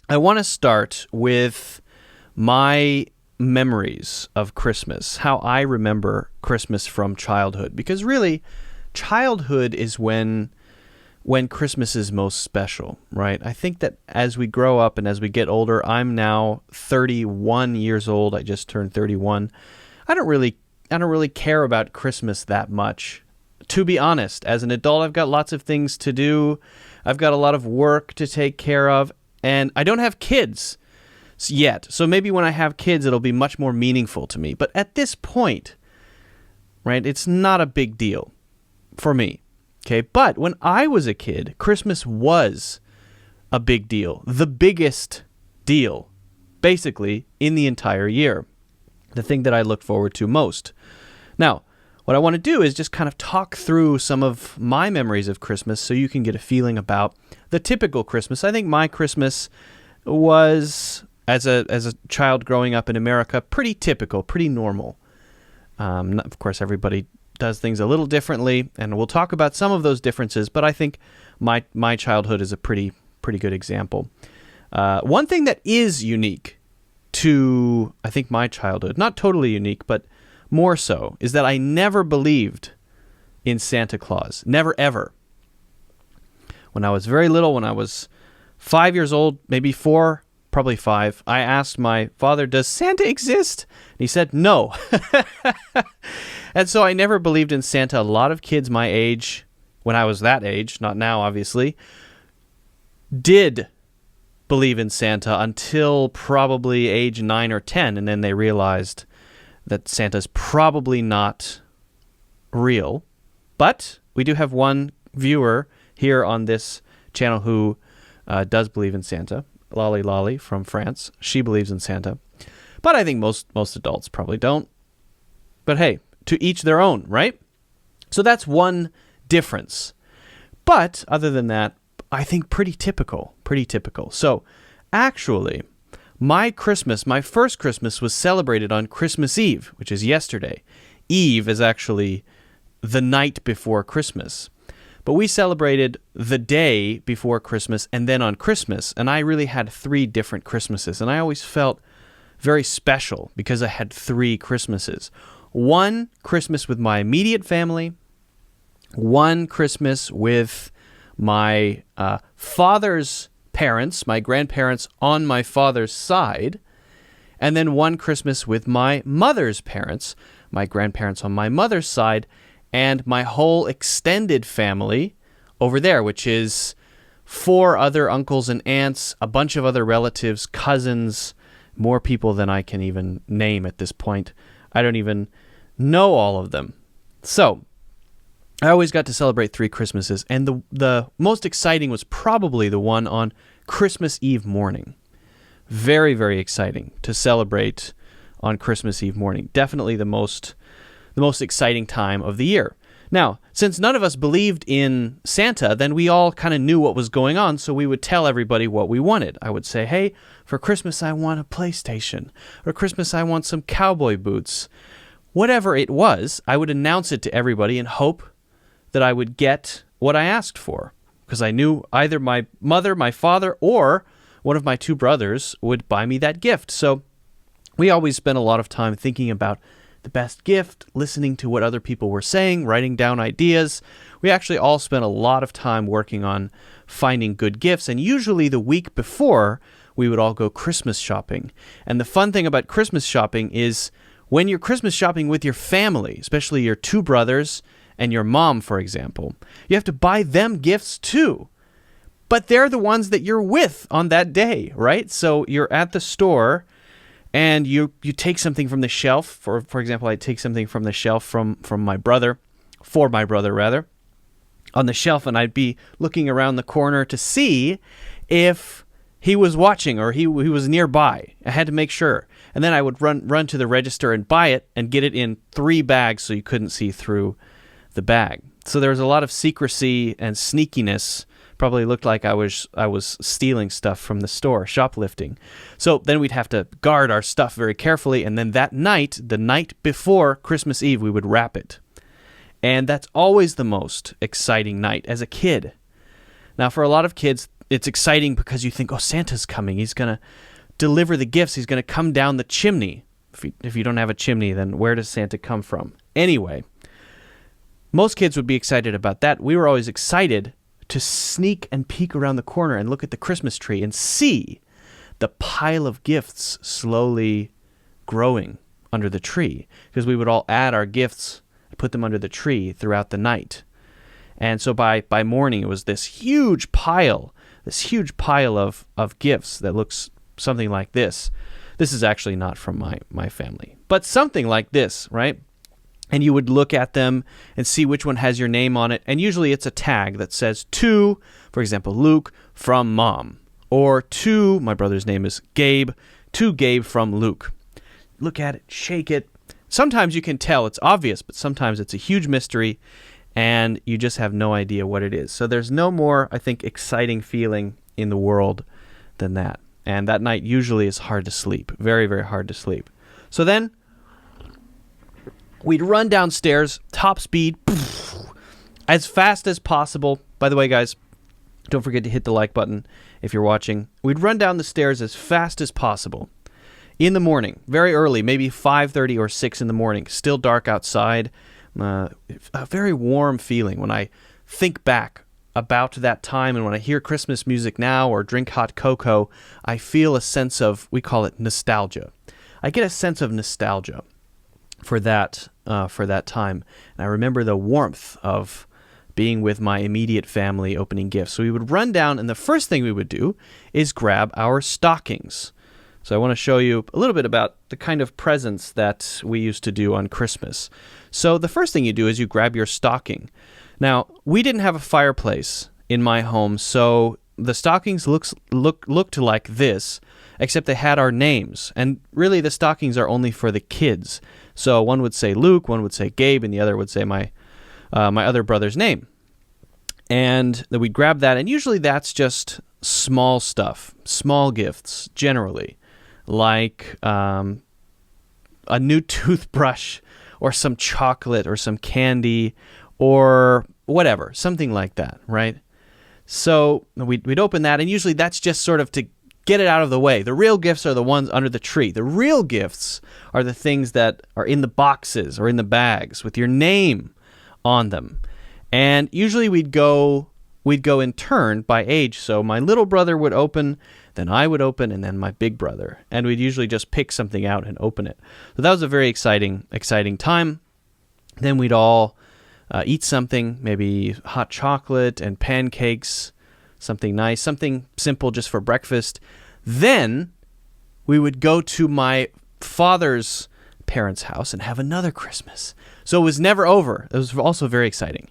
I want to start with my memories of Christmas, how I remember Christmas from childhood, because really, childhood is when Christmas is most special, right? I think that as we grow up and as we get older, I'm now 31 years old. I just turned 31. I don't really care about Christmas that much. To be honest, as an adult, I've got lots of things to do. I've got a lot of work to take care of, and I don't have kids yet. So maybe when I have kids, it'll be much more meaningful to me. But at this point, right, it's not a big deal for me. Okay, but when I was a kid, Christmas was a big deal, the biggest deal, basically, in the entire year, the thing that I looked forward to most. Now, what I want to do is just kind of talk through some of my memories of Christmas so you can get a feeling about the typical Christmas. I think my Christmas was, as a child growing up in America, pretty typical, pretty normal. Of course, everybody does things a little differently, and we'll talk about some of those differences, but I think my childhood is a pretty good example. One thing that is unique to, I think, my childhood, not totally unique, but more so, is that I never believed in Santa Claus. Never, ever. When I was very little, when I was 5 years old, maybe 4, probably 5, I asked my father, "Does Santa exist?" And he said, "No." And so I never believed in Santa. A lot of kids my age, when I was that age, not now, obviously, did believe in Santa until probably age 9 or 10, and then they realized that Santa's probably not real. But we do have one viewer here on this channel who does believe in Santa. Lolly from France. She believes in Santa. But I think most adults probably don't. But hey, to each their own, right? So that's one difference. But other than that, I think pretty typical. So actually, my first Christmas was celebrated on Christmas Eve, which is yesterday. Eve is actually the night before Christmas. But we celebrated the day before Christmas and then on Christmas. And I really had 3 different Christmases. And I always felt very special because I had 3 Christmases. One Christmas with my immediate family. One Christmas with my father's parents, my grandparents on my father's side. And then one Christmas with my mother's parents, my grandparents on my mother's side, and my whole extended family over there, which is 4 other uncles and aunts, a bunch of other relatives, cousins, more people than I can even name at this point. I don't even know all of them. So I always got to celebrate 3 Christmases, and the most exciting was probably the one on Christmas Eve morning. Very, very exciting to celebrate on Christmas Eve morning. Definitely the most exciting time of the year. Now, since none of us believed in Santa, then we all kind of knew what was going on, so we would tell everybody what we wanted. I would say, "Hey, for Christmas I want a PlayStation," or "Christmas I want some cowboy boots." Whatever it was, I would announce it to everybody and hope that I would get what I asked for, because I knew either my mother, my father, or one of my 2 brothers would buy me that gift. So we always spent a lot of time thinking about the best gift, listening to what other people were saying, writing down ideas. We actually all spent a lot of time working on finding good gifts, and usually the week before, we would all go Christmas shopping. And the fun thing about Christmas shopping is when you're Christmas shopping with your family, especially your 2 brothers and your mom, for example, you have to buy them gifts too. But they're the ones that you're with on that day, right? So you're at the store and you take something from the shelf. For example, I take something from the shelf from my brother, for my brother rather, on the shelf, and I'd be looking around the corner to see if he was watching or he was nearby. I had to make sure. And then I would run to the register and buy it and get it in 3 bags so you couldn't see through the bag. So there was a lot of secrecy and sneakiness. Probably looked like I was stealing stuff from the store, shoplifting. So then we'd have to guard our stuff very carefully, and then that night, the night before Christmas Eve, we would wrap it. And that's always the most exciting night as a kid. Now, for a lot of kids, it's exciting because you think, oh, Santa's coming. He's going to deliver the gifts. He's going to come down the chimney. If you don't have a chimney, then where does Santa come from? Anyway, most kids would be excited about that. We were always excited to sneak and peek around the corner and look at the Christmas tree and see the pile of gifts slowly growing under the tree, because we would all add our gifts and put them under the tree throughout the night. And so by morning, it was this huge pile of gifts that looks something like this. This is actually not from my family, but something like this, right? And you would look at them and see which one has your name on it. And usually it's a tag that says to, for example, Luke from Mom, or to, my brother's name is Gabe, to Gabe from Luke. Look at it, shake it. Sometimes you can tell it's obvious, but sometimes it's a huge mystery and you just have no idea what it is. So there's no more, I think, exciting feeling in the world than that. And that night usually is hard to sleep, very, very hard to sleep. So then we'd run downstairs, top speed, as fast as possible. By the way, guys, don't forget to hit the like button if you're watching. We'd run down the stairs as fast as possible in the morning, very early, maybe 5:30 or 6 in the morning, still dark outside. A very warm feeling when I think back about that time, and when I hear Christmas music now or drink hot cocoa, I feel a sense of, we call it nostalgia. I get a sense of nostalgia for that time. And I remember the warmth of being with my immediate family opening gifts. So we would run down, and the first thing we would do is grab our stockings. So I want to show you a little bit about the kind of presents that we used to do on Christmas. So the first thing you do is you grab your stocking. Now, we didn't have a fireplace in my home, so the stockings looked like this, except they had our names. And really, the stockings are only for the kids. So one would say Luke, one would say Gabe, and the other would say my other brother's name. And then we'd grab that, and usually that's just small stuff, small gifts, generally, like a new toothbrush or some chocolate or some candy or whatever, something like that, right? So we'd open that, and usually that's just sort of to get it out of the way. The real gifts are the ones under the tree. The real gifts are the things that are in the boxes or in the bags with your name on them. And usually we'd go in turn by age. So my little brother would open, then I would open, and then my big brother. And we'd usually just pick something out and open it. So that was a very exciting time. Then we'd all eat something, maybe hot chocolate and pancakes, something nice, something simple just for breakfast. Then we would go to my father's parents' house and have another Christmas. So it was never over. It was also very exciting.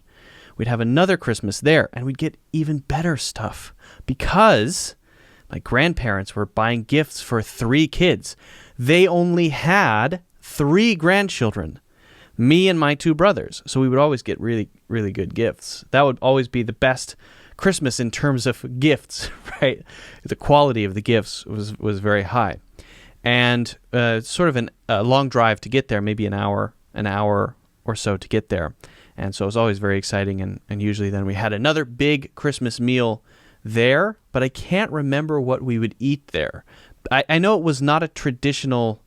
We'd have another Christmas there, and we'd get even better stuff because my grandparents were buying gifts for 3 kids. They only had 3 grandchildren, me and my 2 brothers. So we would always get really, really good gifts. That would always be the best Christmas in terms of gifts, right? The quality of the gifts was very high. And sort of a long drive to get there, maybe an hour or so to get there. And so it was always very exciting, and usually then we had another big Christmas meal there, but I can't remember what we would eat there. I know it was not a traditional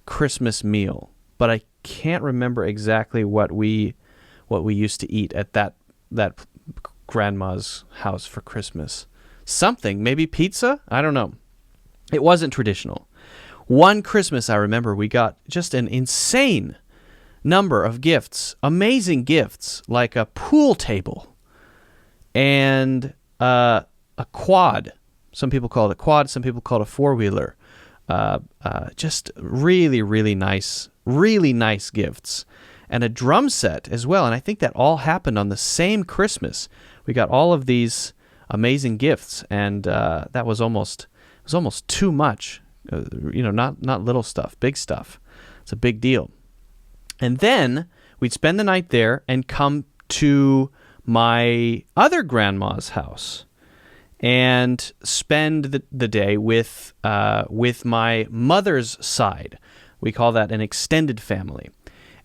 Christmas meal, but I can't remember exactly what we used to eat at that grandma's house for Christmas. Something, maybe pizza? I don't know. It wasn't traditional. One Christmas, I remember, we got just an insane number of gifts, amazing gifts, like a pool table and a quad. Some people call it a quad, some people call it a four-wheeler. Just really, really nice gifts. And a drum set as well. And I think that all happened on the same Christmas. We got all of these amazing gifts, and that was almost too much. Not little stuff, big stuff. It's a big deal. And then we'd spend the night there and come to my other grandma's house and spend the day with my mother's side. We call that an extended family.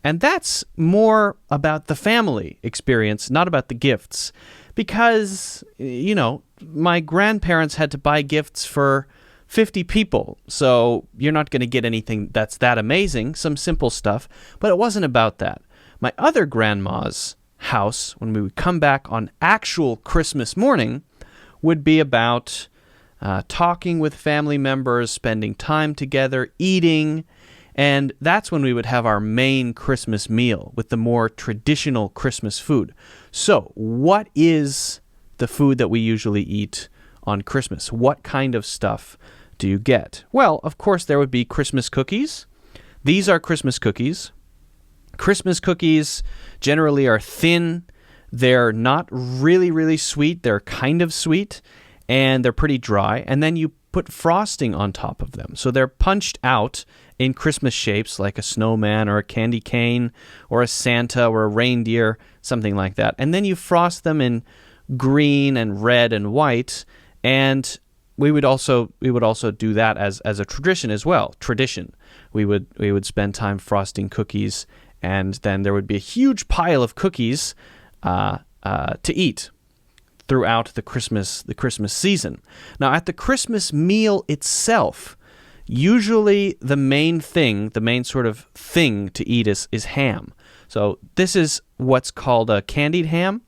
And that's more about the family experience, not about the gifts. because, my grandparents had to buy gifts for 50 people. So you're not going to get anything that's that amazing, some simple stuff. But it wasn't about that. My other grandma's house, when we would come back on actual Christmas morning, would be about talking with family members, spending time together, eating. And that's when we would have our main Christmas meal with the more traditional Christmas food. So what is the food that we usually eat on Christmas? What kind of stuff do you get? Well, of course, there would be Christmas cookies. These are Christmas cookies. Christmas cookies generally are thin. They're not really, really sweet. They're kind of sweet, and they're pretty dry. And then you put frosting on top of them. So they're punched out in Christmas shapes, like a snowman or a candy cane or a Santa or a reindeer, something like that. And then you frost them in green and red and white. And we would also do that as a tradition as well. We would spend time frosting cookies, and then there would be a huge pile of cookies to eat throughout the Christmas season. Now, at the Christmas meal itself, usually the main sort of thing to eat is ham. So this is what's called a candied ham,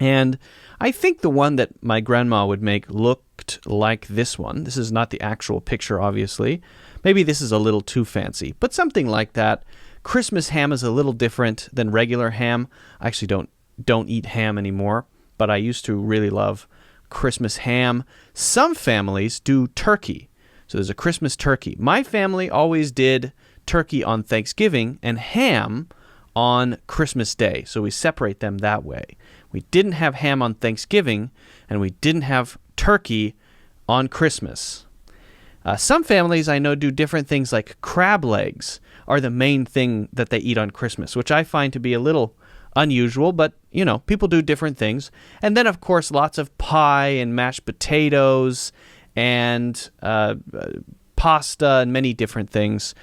and I think the one that my grandma would make looked like this one. This is not the actual picture, obviously. Maybe this is a little too fancy, but something like that. Christmas ham is a little different than regular ham. I actually don't eat ham anymore, but I used to really love Christmas ham. Some families do turkey. So there's a Christmas turkey. My family always did turkey on Thanksgiving and ham on Christmas Day. So we separate them that way. We didn't have ham on Thanksgiving, and we didn't have turkey on Christmas. Some families I know do different things, like crab legs are the main thing that they eat on Christmas, which I find to be a little unusual, but, people do different things. And then, of course, lots of pie and mashed potatoes and pasta and many different things,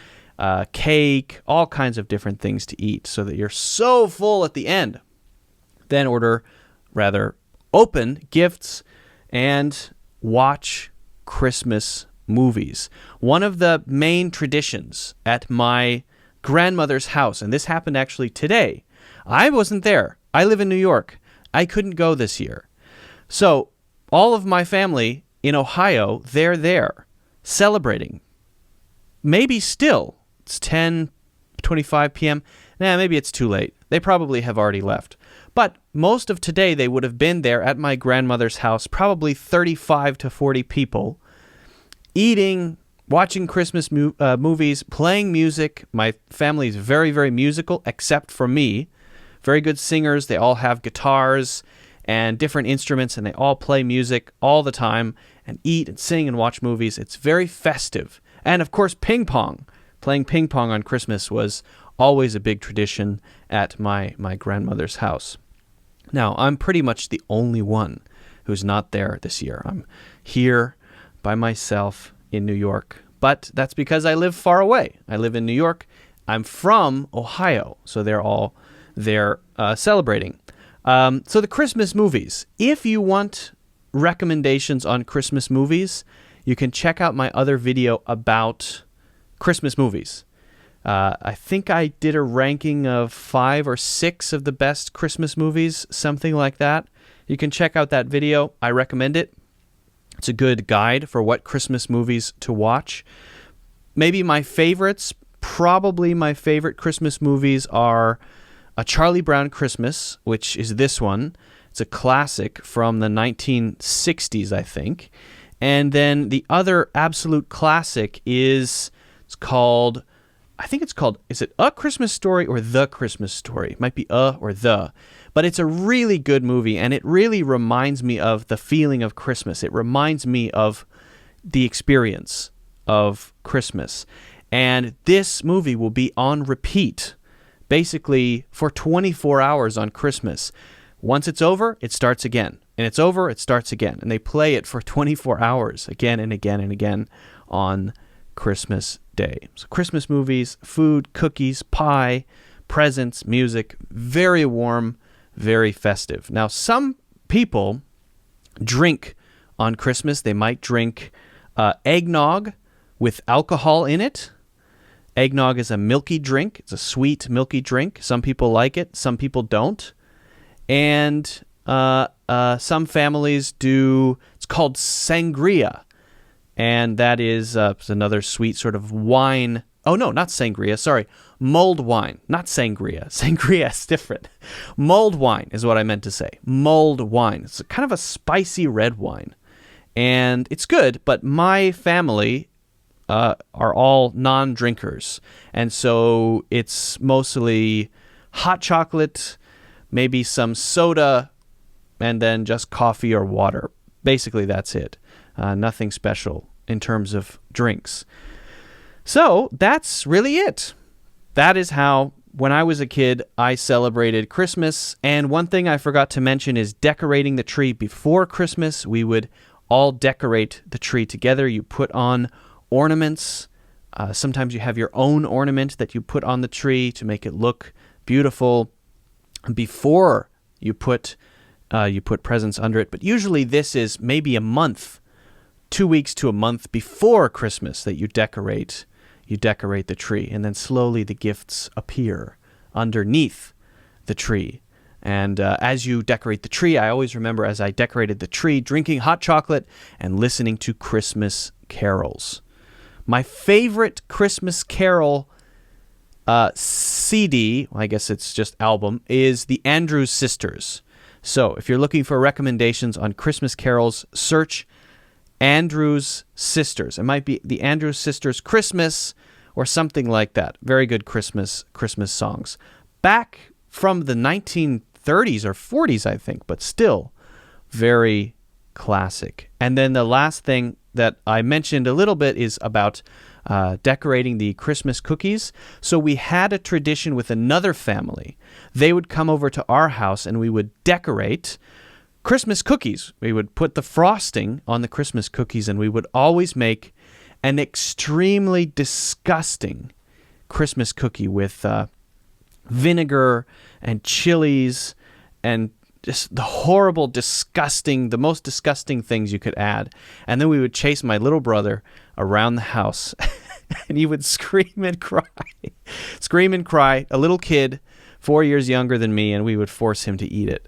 cake, all kinds of different things to eat so that you're so full at the end. Then open gifts and watch Christmas movies. One of the main traditions at my grandmother's house, and this happened actually today. I wasn't there. I live in New York. I couldn't go this year. So all of my family in Ohio, they're there celebrating. Maybe still. It's 10:25 p.m. Maybe it's too late. They probably have already left. But most of today, they would have been there at my grandmother's house, probably 35 to 40 people, eating, watching Christmas movies, playing music. My family's very, very musical, except for me. Very good singers. They all have guitars and different instruments, and they all play music all the time and eat and sing and watch movies. It's very festive. And, of course, ping pong. Playing ping pong on Christmas was always a big tradition at my grandmother's house. Now, I'm pretty much the only one who's not there this year. I'm here by myself in New York, but that's because I live far away. I live in New York. I'm from Ohio, so they're all there celebrating. So the Christmas movies. If you want recommendations on Christmas movies, you can check out my other video about Christmas movies. I think I did a ranking of 5 or 6 of the best Christmas movies, something like that. You can check out that video. I recommend it. It's a good guide for what Christmas movies to watch. Maybe my favorites, probably my favorite Christmas movies are A Charlie Brown Christmas, which is this one. It's a classic from the 1960s, I think. And then the other absolute classic is called, is it A Christmas Story or The Christmas Story? It might be A or The. But it's a really good movie, and it really reminds me of the feeling of Christmas. It reminds me of the experience of Christmas. And this movie will be on repeat, basically for 24 hours on Christmas. Once it's over, it starts again. And it's over, it starts again. And they play it for 24 hours again and again and again on Christmas Day. So Christmas movies, food, cookies, pie, presents, music, very warm, very festive. Now, some people drink on Christmas. They might drink eggnog with alcohol in it. Eggnog is a milky drink. It's a sweet, milky drink. Some people like it. Some people don't. And some families do, it's called sangria. And that is another sweet sort of wine. Oh, no, not sangria. Sorry. Mulled wine. Not sangria. Sangria is different. Mulled wine is what I meant to say. Mulled wine. It's kind of a spicy red wine. And it's good, but my family are all non-drinkers. And so it's mostly hot chocolate, maybe some soda, and then just coffee or water. Basically, that's it. Nothing special in terms of drinks. So that's really it. That is how, when I was a kid, I celebrated Christmas. And one thing I forgot to mention is decorating the tree before Christmas. We would all decorate the tree together. You put on ornaments. Sometimes you have your own ornament that you put on the tree to make it look beautiful before you put presents under it. But usually this is maybe a month, 2 weeks to a month before Christmas that you decorate the tree, and then slowly the gifts appear underneath the tree. And as you decorate the tree, I always remember as I decorated the tree, drinking hot chocolate and listening to Christmas carols. My favorite Christmas carol CD, I guess it's just album, is the Andrews Sisters. So if you're looking for recommendations on Christmas carols, search Andrews Sisters. It might be the Andrews Sisters Christmas or something like that. Very good Christmas songs. Back from the 1930s or 40s, I think, but still very classic. And then the last thing that I mentioned a little bit is about decorating the Christmas cookies. So we had a tradition with another family. They would come over to our house and we would decorate Christmas cookies. We would put the frosting on the Christmas cookies, and we would always make an extremely disgusting Christmas cookie with vinegar and chilies and just the horrible, disgusting, the most disgusting things you could add. And then we would chase my little brother around the house and he would scream and cry. Scream and cry. A little kid, 4 years younger than me, and we would force him to eat it.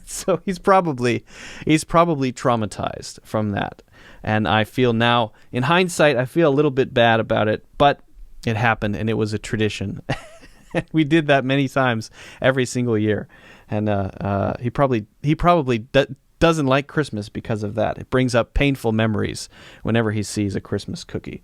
So he's probably traumatized from that. And I feel now, in hindsight, I feel a little bit bad about it, but it happened and it was a tradition. We did that many times every single year. And he probably doesn't like Christmas because of that. It brings up painful memories whenever he sees a Christmas cookie.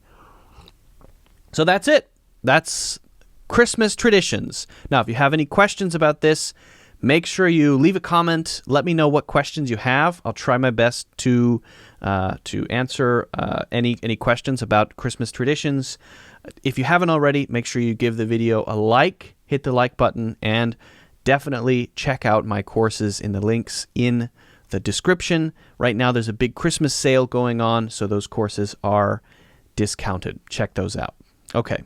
So that's it. That's Christmas traditions. Now, if you have any questions about this, make sure you leave a comment. Let me know what questions you have. I'll try my best to answer any questions about Christmas traditions. If you haven't already, make sure you give the video a like, hit the like button, and definitely check out my courses in the links in the description. Right now, there's a big Christmas sale going on, so those courses are discounted. Check those out. Okay.